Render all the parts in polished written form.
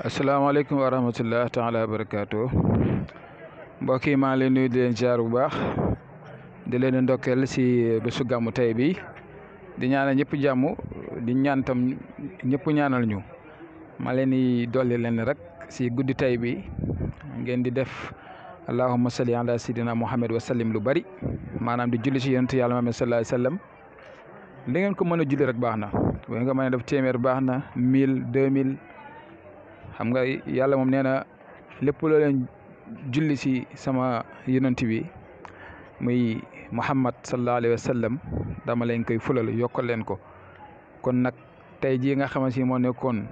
asalaamaaleykum wa rahmatullah taala wa barakaatu mbokk yi maa ngi leen nuyu di leen ziar bu baax di leen ndokkeel si bésu gàmmu tey bi di ñaanal ñëpp jàmm di ñaan tam ñëpp ñaanal ñu ma leen di dolli leen rek si guddi tey bi ngeen di def allahumma salli ala sayyidina muhammad wa sallim lu bari maanaam di julli si yonent yàlla Muhammad sallallahu alayhi wa sallam li ngeen ko mën a julli rek baax na bu nga mën a def téeméer baax na 1000 2000 xam nga yàlla moom nee na lépp loo leen julli si sama yonent bi muy muhammad sallallahu alayhi wa sallam dama leen koy fulal yokkal leen ko kon nag tey jii nga xamante ni moo nekkoon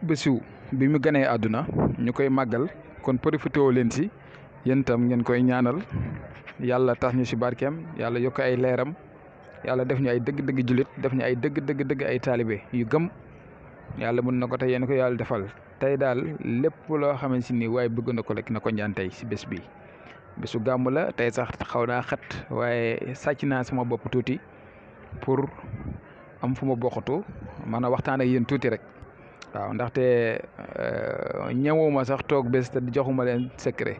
bésu bi mu gënee àdduna ñu koy màggal kon profité leen si yéen tam ngeen koy ñaanal yàlla tax ñu si barkeem yàlla yokk ay leeram yàlla def ñu ay dëgg-dëgg jullit def ñu ay dëgg ay taalibe yu gëm yàlla mën na ko tey yéen ko yàlla defal tey daal lépp loo xamante ni waaye bëgg na ko rek na ko ñaan tey si bés bi bésu gàmm la tey sax xaw naa xat waaye sàcc naa sama bopp tuuti pour am fu ma bokkatu maanaam waxtaan ak yéen tuuti rek waaw ndaxte ñëwuma sax toog bés te joxuma leen secret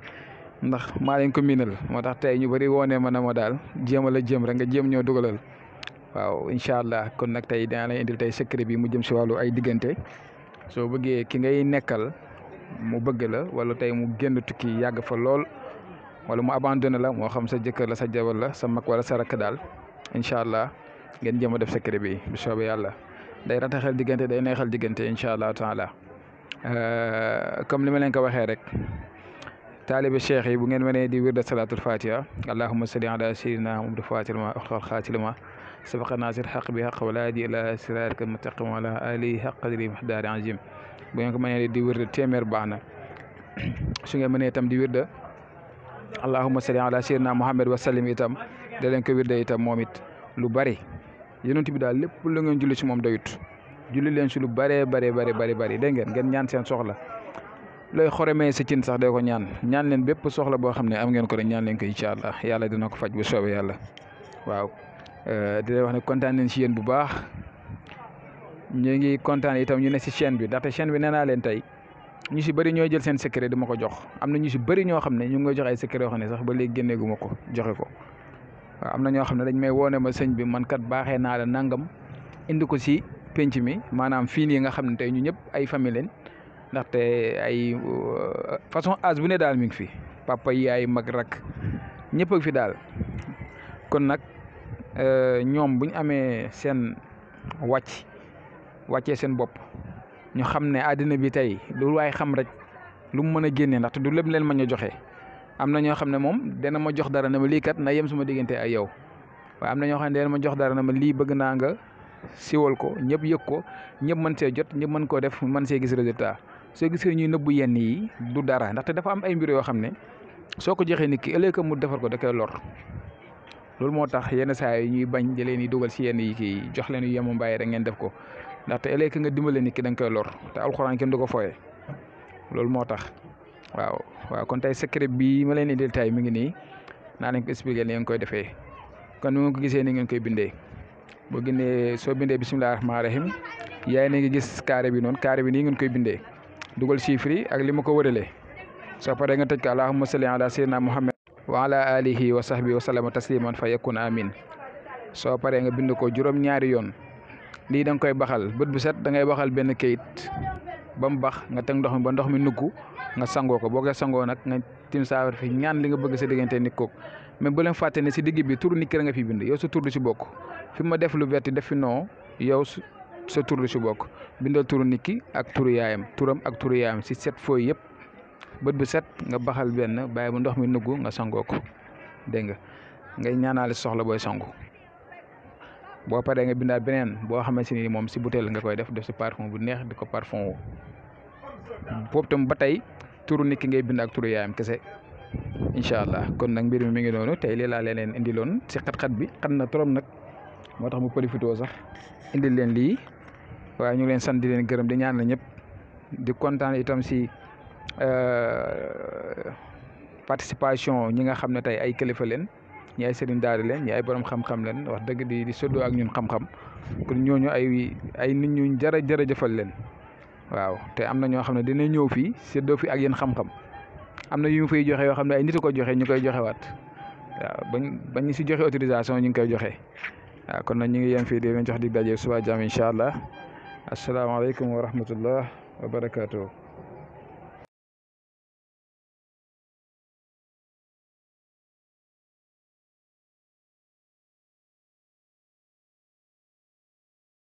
ndax maa leen ko miinal moo tax tey ñu bëri woone ma ne ma daal jéem a la jéem rek nga jéem ñoo dugalal waaw incha allah kon nag tey dinaa lay indil tey secret bi mu jëm si wàllu ay diggante soo bëggee ki ngay nekkal mu bëgg la wala tey mu génn tukki yàgg fa lool wala mu abandonné la moo xam sa jëkkër la sa jabar la sa mag wala sa rakk daal incha allah ngeen jéem a def secret bi bu soobee yàlla day rataxal diggante day neexal diggante incha allah taala comme li ma leen ko waxee rek taalibe cheikh yi bu ngeen mënee di wirda salatul fatiha allahumma salli ala sayyidina muhammad fatima xaatilma sabaqa nasir xaq bi xaq wala di ila siratika mustaqim wala ali xaq qadri miqdaari azim bu ngeen ko mënee di wirda téeméer baax na su ngeen mënee itam di wirda allahumma salli ala sayyidina muhammad wa sallim itam da leen ko wirda itam moom it lu bari yonent bi daal lépp lu ngeen julli si moom doyut julli leen si lu bëree bëri dégg ngeen ñaan seen soxla looy xoremee si cin sax day ko ñaan leen bépp soxla boo xam ne am ngeen ko rek ñaan leen ko incha allah yàlla dina ko faj bu soobee yàlla waaw di leen wax ne kontaan nañ si yéen bu baax ñu ngi kontaan itam ñu ne si chaîne bi ndaxte chaîne bi nee naa leen tey ñu si bëri ñooy jël seen secret di ma ko jox am na ñu si bëri ñoo xam ne ñu ngi koy jox ay secret yoo xam ne sax ba léegi génneegu ma ko joxe ko waaw am na ñoo xam ne dañ may woone ma sëñ bi man kat baaxee naa la nangam indi ko si penc mi maanaam fii nii nga xam ne tey ñu ñëpp ay famille leen ndaxte ay façon âge bu ne daal mi ngi fi papa yaay mag rak ñëpp a fi daal kon nag ñoom bu ñu amee seen wàccee seen bopp ñu xam ne àddina bi tey lu waay xam rek lu mu mën a génnee ndaxte du lépp leen mën a joxe am na ñoo xam ne moom dana ma jox dara ne ma lii kat na yem suma diggante ak yow waaye am na ñoo xam ne dana ma jox dara ne ma lii bëgg naa nga siwal ko ñëpp yëg ko ñëpp mën see jot ñëpp mën koo def mën see gis résultat soo gisee ñuy nëbbu yenn yi du dara ndaxte dafa am ay mbir yoo xam ne soo ko joxee nit ki ëllëg mu defar ko da koy lor loolu moo tax yenn saa yi ñuy bañ di leen di dugal si yenn yi kii jox leen yu yemu mbaay rek ngeen def ko ndaxte ëllëg nga dimbale nit ki da nga koy lor te alxuraan kenn du ko fooye loolu moo tax waaw kon tey secret bi ma leen indil tey mi ngi nii naa leen ko expliquer ni ngeen koy defee kon ni ngeen ko gisee ni ngeen koy bindee boo génnee soo bindee bisimilah rahmaani rahim yaay na ngi gis carré bi noonu carré bi nii ngeen koy bindee dugal chiffre yi ak li ma ko wëralee soo paree nga tëj ko allahumma salli ala sayyidina muhammad wa ala alihi wa sahbihi wa sallama tasliman fa yakun amin soo paree nga bind ko juróom-ñaari yoon lii da nga koy baxal bët bu set da ngay baxal benn kayit ba mu bax nga teg ndox mi ba ndox mi nugg nga sangoo ko boo koy sangoo nag nga tim saafara fi ñaan li nga bëgg sa diggante nit kook mais bu leen fàtte ne si digg bi tur nit ki nga fi bind yow sa tur du si bokk fi ma def lu vert def fi non yow sa tur du si bokk bindal turu nit ki ak turu yaayam turam ak turu yaayam si 7 fooy yëpp bët bu set nga baxal benn bàyyi bu ndox mi nugg nga sangoo ko dégg nga ngay ñaanaale soxla booy sangu boo paree nga bindaat beneen boo xamante ni moom si butéel nga koy def si parfum bu neex di ko parfum wu boobu tam ba tey turu nit ki ngay bind ak turu yaayam kese incha allah kon nag mbir mi ngi noonu tey lii laa leen indiloon si xat-xat bi xat na trop nag moo tax mu profité sax indil leen lii waaye ñu leen sant di leen gërëm di ñaan la ñëpp di kontaan itam si participation ñi nga xam ne tey ay kilifa leen ñi ay sëriñ daara leen ñi ay borom xam-xam leen wax dëgg di soddoo ak ñun xam-xam kon ñooñu ay nit ñu jërëjëfal leen waaw te am na ñoo xam ne dina ñëw fii séddoo fi ak yéen xam-xam am na yu ñu fay joxe yoo xam ne ay nit a ko joxe ñu koy joxewaat waaw bañ ñu si joxe autorisation ñu ngi koy joxe waaw kon nag ñu ngi yem fii di leen jox dig daje suba jàmm incha allah asalaamaaleykum wa rahmatullah wa barakaatu.